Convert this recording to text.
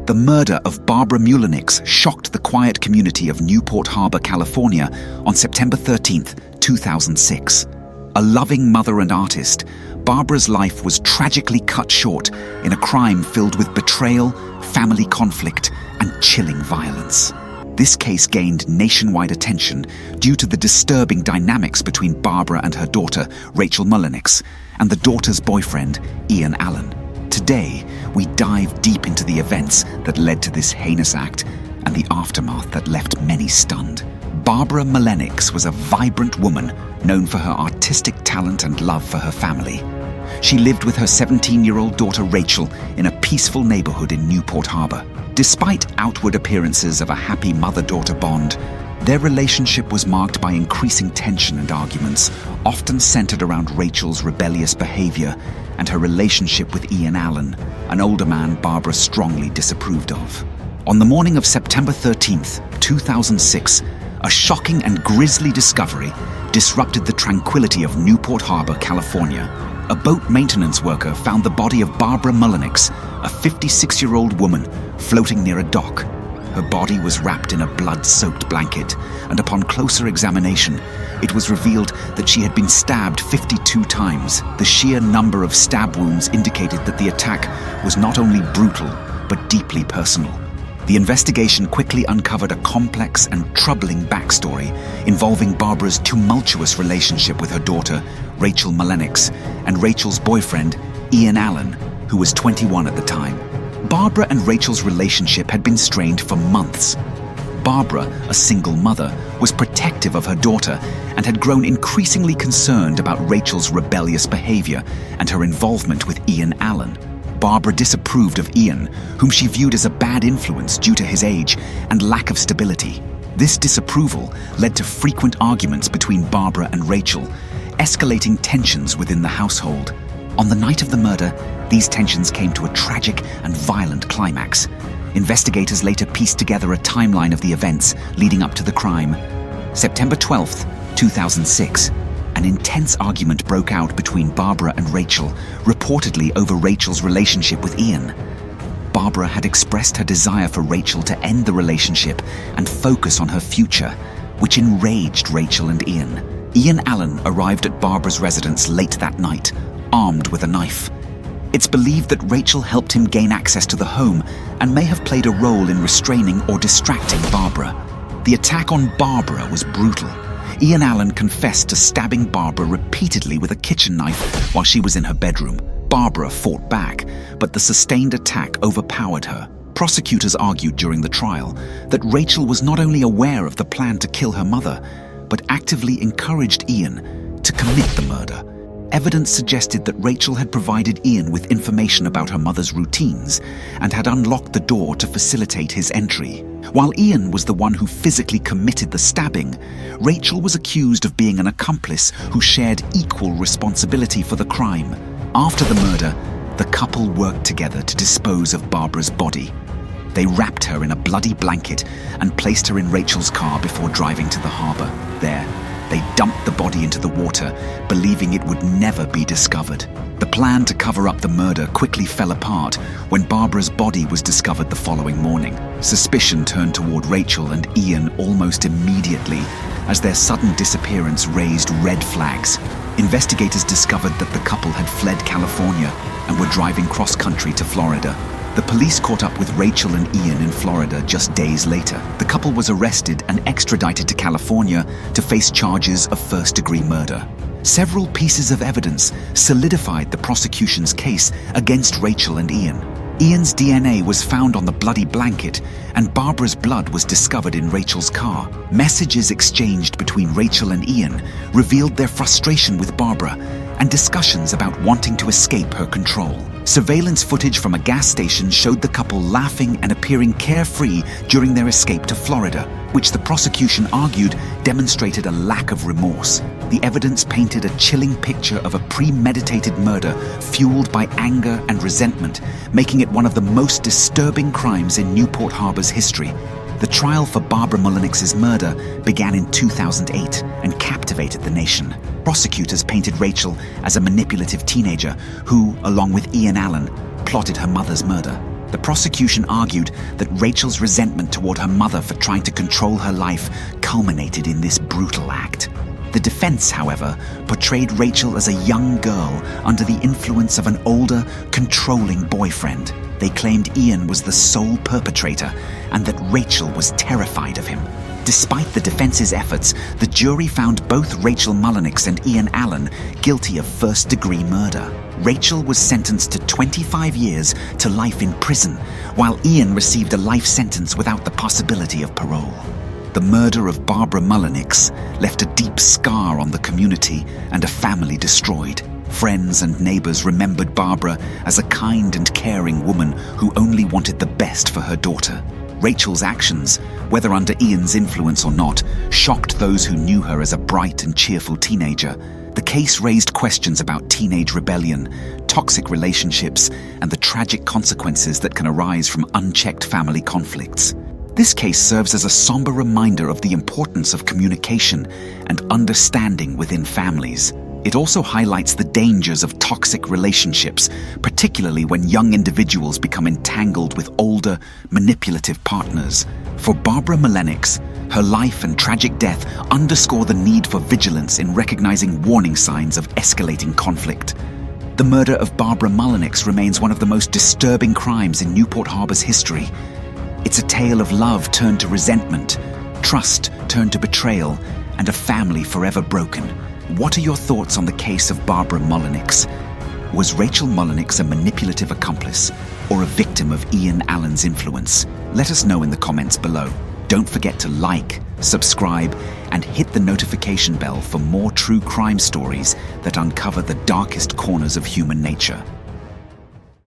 The murder of Barbara Mullenix shocked the quiet community of Newport Harbor, California on September 13, 2006. A loving mother and artist, Barbara's life was tragically cut short in a crime filled with betrayal, family conflict, and chilling violence. This case gained nationwide attention due to the disturbing dynamics between Barbara and her daughter, Rachel Mullenix, and the daughter's boyfriend, Ian Allen. Today, we dive deep into the events that led to this heinous act and the aftermath that left many stunned. Barbara Mullenix was a vibrant woman known for her artistic talent and love for her family. She lived with her 17-year-old daughter Rachel in a peaceful neighborhood in Newport Harbor. Despite outward appearances of a happy mother-daughter bond, their relationship was marked by increasing tension and arguments, often centered around Rachel's rebellious behavior and her relationship with Ian Allen, an older man Barbara strongly disapproved of. On the morning of September 13, 2006, a shocking and grisly discovery disrupted the tranquility of Newport Harbor, California. A boat maintenance worker found the body of Barbara Mullenix, a 56-year-old woman, floating near a dock. Her body was wrapped in a blood-soaked blanket, and upon closer examination, it was revealed that she had been stabbed 52 times. The sheer number of stab wounds indicated that the attack was not only brutal, but deeply personal. The investigation quickly uncovered a complex and troubling backstory involving Barbara's tumultuous relationship with her daughter, Rachel Mullenix, and Rachel's boyfriend, Ian Allen, who was 21 at the time. Barbara and Rachel's relationship had been strained for months. Barbara, a single mother, was protective of her daughter and had grown increasingly concerned about Rachel's rebellious behavior and her involvement with Ian Allen. Barbara disapproved of Ian, whom she viewed as a bad influence due to his age and lack of stability. This disapproval led to frequent arguments between Barbara and Rachel, escalating tensions within the household. On the night of the murder, these tensions came to a tragic and violent climax. Investigators later pieced together a timeline of the events leading up to the crime. September 12, 2006, an intense argument broke out between Barbara and Rachel, reportedly over Rachel's relationship with Ian. Barbara had expressed her desire for Rachel to end the relationship and focus on her future, which enraged Rachel and Ian. Ian Allen arrived at Barbara's residence late that night, armed with a knife. It's believed that Rachel helped him gain access to the home and may have played a role in restraining or distracting Barbara. The attack on Barbara was brutal. Ian Allen confessed to stabbing Barbara repeatedly with a kitchen knife while she was in her bedroom. Barbara fought back, but the sustained attack overpowered her. Prosecutors argued during the trial that Rachel was not only aware of the plan to kill her mother, but actively encouraged Ian to commit the murder. Evidence suggested that Rachel had provided Ian with information about her mother's routines and had unlocked the door to facilitate his entry. While Ian was the one who physically committed the stabbing, Rachel was accused of being an accomplice who shared equal responsibility for the crime. After the murder, the couple worked together to dispose of Barbara's body. They wrapped her in a bloody blanket and placed her in Rachel's car before driving to the harbor. There, they dumped the body into the water, believing it would never be discovered. The plan to cover up the murder quickly fell apart when Barbara's body was discovered the following morning. Suspicion turned toward Rachel and Ian almost immediately, as their sudden disappearance raised red flags. Investigators discovered that the couple had fled California and were driving cross-country to Florida. The police caught up with Rachel and Ian in Florida just days later. The couple was arrested and extradited to California to face charges of first-degree murder. Several pieces of evidence solidified the prosecution's case against Rachel and Ian. Ian's DNA was found on the bloody blanket, and Barbara's blood was discovered in Rachel's car. Messages exchanged between Rachel and Ian revealed their frustration with Barbara and discussions about wanting to escape her control. Surveillance footage from a gas station showed the couple laughing and appearing carefree during their escape to Florida, which the prosecution argued demonstrated a lack of remorse. The evidence painted a chilling picture of a premeditated murder fueled by anger and resentment, making it one of the most disturbing crimes in Newport Harbor's history. The trial for Barbara Mullenix's murder began in 2008 and captivated the nation. Prosecutors painted Rachel as a manipulative teenager who, along with Ian Allen, plotted her mother's murder. The prosecution argued that Rachel's resentment toward her mother for trying to control her life culminated in this brutal act. The defense, however, portrayed Rachel as a young girl under the influence of an older, controlling boyfriend. They claimed Ian was the sole perpetrator and that Rachel was terrified of him. Despite the defense's efforts, the jury found both Rachel Mullenix and Ian Allen guilty of first-degree murder. Rachel was sentenced to 25 years to life in prison, while Ian received a life sentence without the possibility of parole. The murder of Barbara Mullenix left a deep scar on the community and a family destroyed. Friends and neighbors remembered Barbara as a kind and caring woman who only wanted the best for her daughter. Rachel's actions, whether under Ian's influence or not, shocked those who knew her as a bright and cheerful teenager. The case raised questions about teenage rebellion, toxic relationships, and the tragic consequences that can arise from unchecked family conflicts. This case serves as a somber reminder of the importance of communication and understanding within families. It also highlights the dangers of toxic relationships, particularly when young individuals become entangled with older, manipulative partners. For Barbara Mullenix, her life and tragic death underscore the need for vigilance in recognizing warning signs of escalating conflict. The murder of Barbara Mullenix remains one of the most disturbing crimes in Newport Harbor's history. It's a tale of love turned to resentment, trust turned to betrayal, and a family forever broken. What are your thoughts on the case of Barbara Mullenix? Was Rachel Mullenix a manipulative accomplice or a victim of Ian Allen's influence? Let us know in the comments below. Don't forget to like, subscribe, and hit the notification bell for more true crime stories that uncover the darkest corners of human nature.